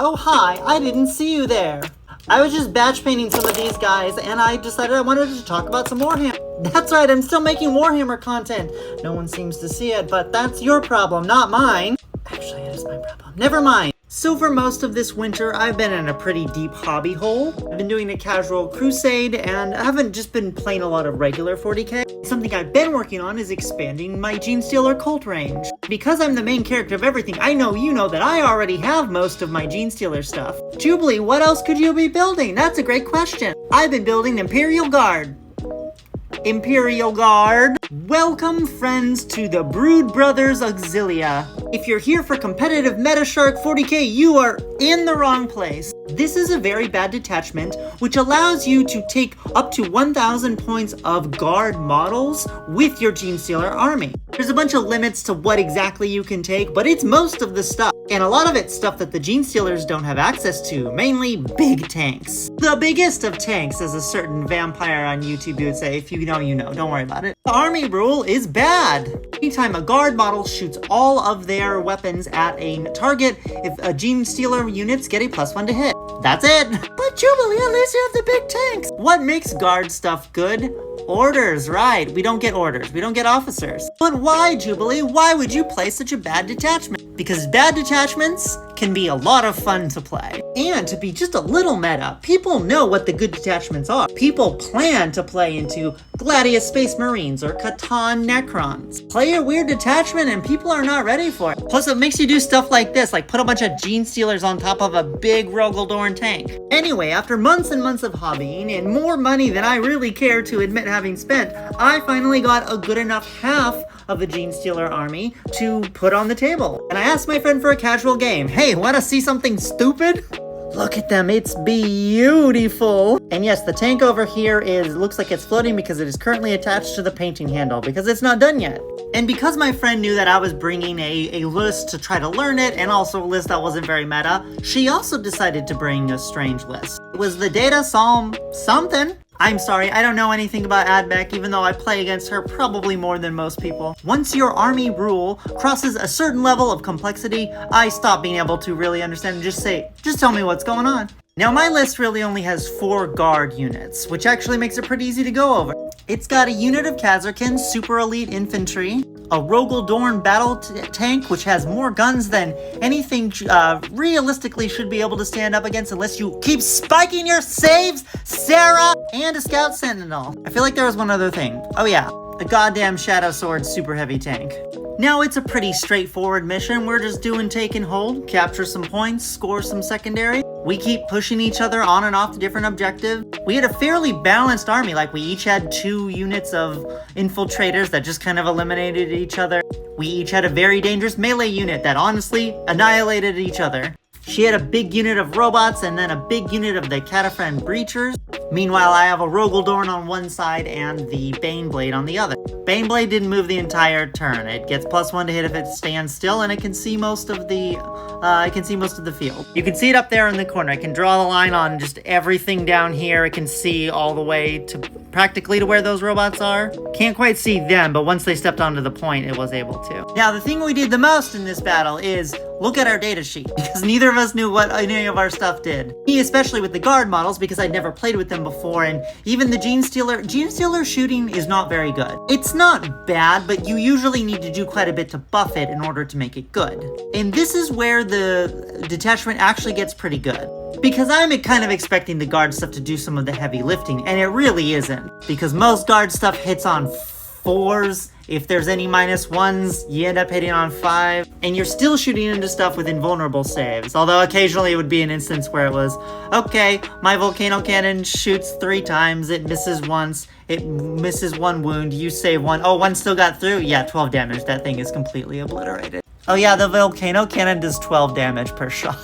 Oh hi, I didn't see you there. I was just batch painting some of these guys and I decided I wanted to talk about some Warhammer. That's right, I'm still making Warhammer content. No one seems to see it, but that's your problem, not mine. Actually, it is my problem. Never mind. So for most of this winter, I've been in a pretty deep hobby hole. I've been doing a casual crusade, and I haven't just been playing a lot of regular 40k. Something I've been working on is expanding my Genestealer cult range. Because I'm the main character of everything, I know you know that I already have most of my Genestealer stuff. Jubilee, what else could you be building? That's a great question. I've been building Imperial Guard. Imperial Guard. Welcome, friends, to the Brood Brothers Auxilia. If you're here for competitive Metashark 40k, you are in the wrong place. This is a very bad detachment, which allows you to take up to 1,000 points of guard models with your Genestealer army. There's a bunch of limits to what exactly you can take, but it's most of the stuff. And a lot of it's stuff that the Genestealers don't have access to, mainly big tanks. The biggest of tanks, as a certain vampire on YouTube would say. If you know, you know. Don't worry about it. The army rule is bad. Anytime a guard model shoots all of their weapons at a target, if a Genestealer units get a +1 to hit. That's it. But Jubilee, at least you have the big tanks. What makes guard stuff good? Orders, right. We don't get orders. We don't get officers. But why, Jubilee? Why would you play such a bad detachment? Because bad detachments can be a lot of fun to play. And to be just a little meta, people know what the good detachments are. People plan to play into Gladius Space Marines or Catan Necrons. Play a weird detachment and people are not ready for it. Plus it makes you do stuff like this, like put a bunch of Genestealers on top of a big Rogaldorn tank. Anyway, after months and months of hobbying and more money than I really care to admit having spent, I finally got a good enough half of the Genestealer army to put on the table. And I asked my friend for a casual game. Hey, wanna see something stupid? Look at them, it's beautiful. And yes, the tank over here looks like it's floating because it is currently attached to the painting handle because it's not done yet. And because my friend knew that I was bringing a list to try to learn it, and also a list that wasn't very meta, she also decided to bring a strange list. It was the Data Psalm something. I'm sorry, I don't know anything about Admech, even though I play against her probably more than most people. Once your army rule crosses a certain level of complexity, I stop being able to really understand and just tell me what's going on. Now my list really only has 4 guard units, which actually makes it pretty easy to go over. It's got a unit of Khazarkin Super Elite Infantry, a Rogaldorn battle tank, which has more guns than anything realistically should be able to stand up against unless you keep spiking your saves, Sarah, and a Scout Sentinel. I feel like there was one other thing. Oh yeah, a goddamn Shadow Sword super heavy tank. Now it's a pretty straightforward mission. We're just doing take and hold, capture some points, score some secondary. We keep pushing each other on and off to different objectives. We had a fairly balanced army, like we each had 2 units of infiltrators that just kind of eliminated each other. We each had a very dangerous melee unit that honestly annihilated each other. She had a big unit of robots and then a big unit of the Cataphren Breachers. Meanwhile, I have a Rogaldorn on one side and the Baneblade on the other. Baneblade didn't move the entire turn. It gets +1 to hit if it stands still, and it can see most of the field. You can see it up there in the corner. I can draw the line on just everything down here. It can see all the way to practically to where those robots are. Can't quite see them, but once they stepped onto the point, it was able to. Now, the thing we did the most in this battle is look at our data sheet, because neither of us knew what any of our stuff did. Me, especially with the guard models, because I'd never played with them before, and even the Genestealer shooting is not very good. It's not bad, but you usually need to do quite a bit to buff it in order to make it good. And this is where the detachment actually gets pretty good. Because I'm kind of expecting the guard stuff to do some of the heavy lifting, and it really isn't. Because most guard stuff hits on 4s. If there's any -1s, you end up hitting on 5. And you're still shooting into stuff with invulnerable saves. Although occasionally it would be an instance where it was, okay, my volcano cannon shoots 3 times, it misses once, it misses 1 wound, you save 1. Oh, 1 still got through? Yeah, 12 damage. That thing is completely obliterated. Oh yeah, the volcano cannon does 12 damage per shot.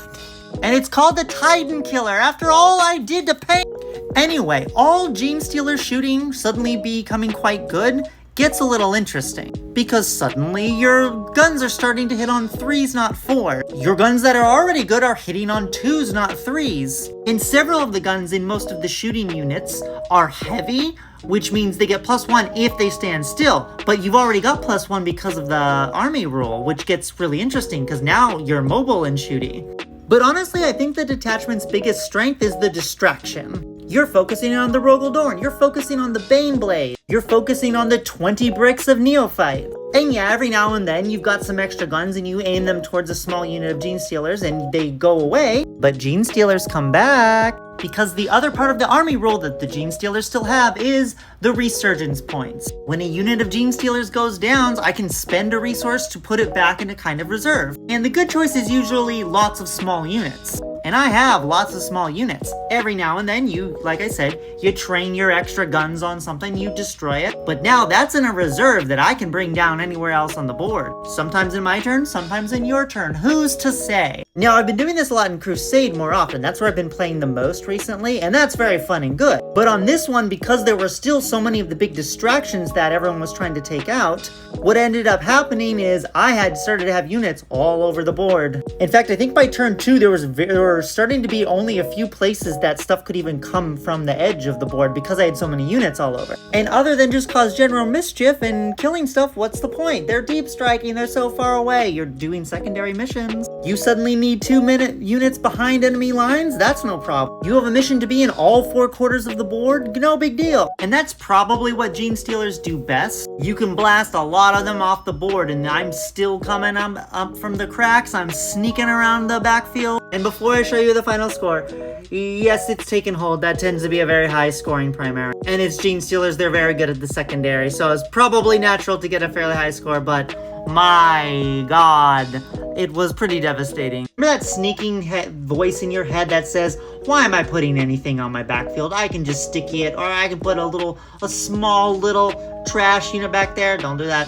And it's called the Titan Killer, after all I did to paint. Anyway, all Genestealer shooting suddenly becoming quite good gets a little interesting, because suddenly your guns are starting to hit on 3s, not 4. Your guns that are already good are hitting on 2s, not 3s. And several of the guns in most of the shooting units are heavy, which means they get +1 if they stand still. But you've already got +1 because of the army rule, which gets really interesting, because now you're mobile in shooting. But honestly, I think the detachment's biggest strength is the distraction. You're focusing on the Rogaldorn, you're focusing on the Baneblade, you're focusing on the 20 bricks of Neophyte. And yeah, every now and then you've got some extra guns and you aim them towards a small unit of Genestealers and they go away, but Genestealers come back. Because the other part of the army role that the Genestealers still have is the resurgence points. When a unit of Genestealers goes down, I can spend a resource to put it back into kind of reserve. And the good choice is usually lots of small units. And I have lots of small units. Every now and then you, like I said, you train your extra guns on something, you destroy it. But now that's in a reserve that I can bring down anywhere else on the board. Sometimes in my turn, sometimes in your turn. Who's to say? Now, I've been doing this a lot in Crusade more often. That's where I've been playing the most recently, and that's very fun and good. But on this one, because there were still so many of the big distractions that everyone was trying to take out, what ended up happening is I had started to have units all over the board. In fact, I think by turn 2, there were starting to be only a few places that stuff could even come from the edge of the board because I had so many units all over. And other than just cause general mischief and killing stuff, what's the point? They're deep striking, they're so far away, you're doing secondary missions. You suddenly need 2-minute units behind enemy lines? That's no problem. You have a mission to be in all 4 quarters of the board? No big deal. And that's probably what Genestealers do best. You can blast a lot of them off the board and I'm still coming up from the cracks, I'm sneaking around the backfield. And before I show you the final score, yes, it's taken hold. That tends to be a very high scoring primary. And it's Genestealers, they're very good at the secondary, so it's probably natural to get a fairly high score, but my god, it was pretty devastating. Remember that sneaking voice in your head that says, why am I putting anything on my backfield? I can just sticky it, or I can put a small little trash unit back there. Don't do that.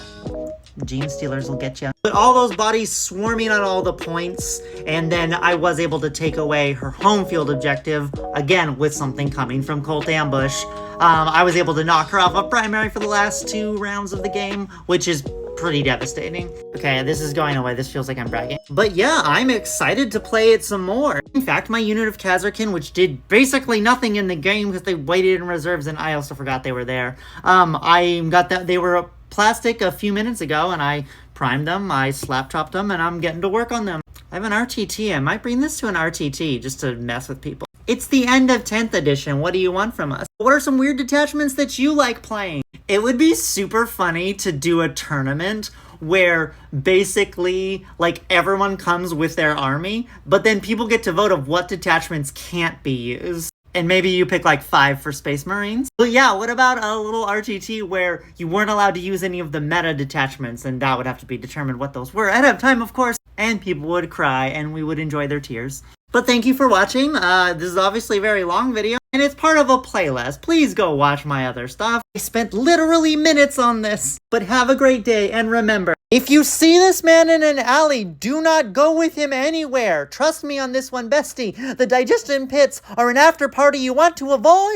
Genestealers will get you. But all those bodies swarming on all the points, and then I was able to take away her home field objective, again with something coming from Colt Ambush. I was able to knock her off a primary for the last 2 rounds of the game, which is pretty devastating. Okay, this is going away. This feels like I'm bragging. But yeah, I'm excited to play it some more. In fact, my unit of Khazarkin, which did basically nothing in the game because they waited in reserves and I also forgot they were there. I got that they were plastic a few minutes ago and I primed them, I slap chopped them, and I'm getting to work on them. I have an RTT. I might bring this to an RTT just to mess with people. It's the end of 10th edition. What do you want from us? What are some weird detachments that you like playing? It would be super funny to do a tournament where basically like everyone comes with their army, but then people get to vote of what detachments can't be used. And maybe you pick like 5 for Space Marines. But yeah, what about a little RTT where you weren't allowed to use any of the meta detachments, and that would have to be determined what those were ahead of time, of course, and people would cry and we would enjoy their tears. But thank you for watching. This is obviously a very long video, and it's part of a playlist. Please go watch my other stuff. I spent literally minutes on this. But have a great day, and remember, if you see this man in an alley, do not go with him anywhere. Trust me on this one, bestie. The digestion pits are an after party you want to avoid.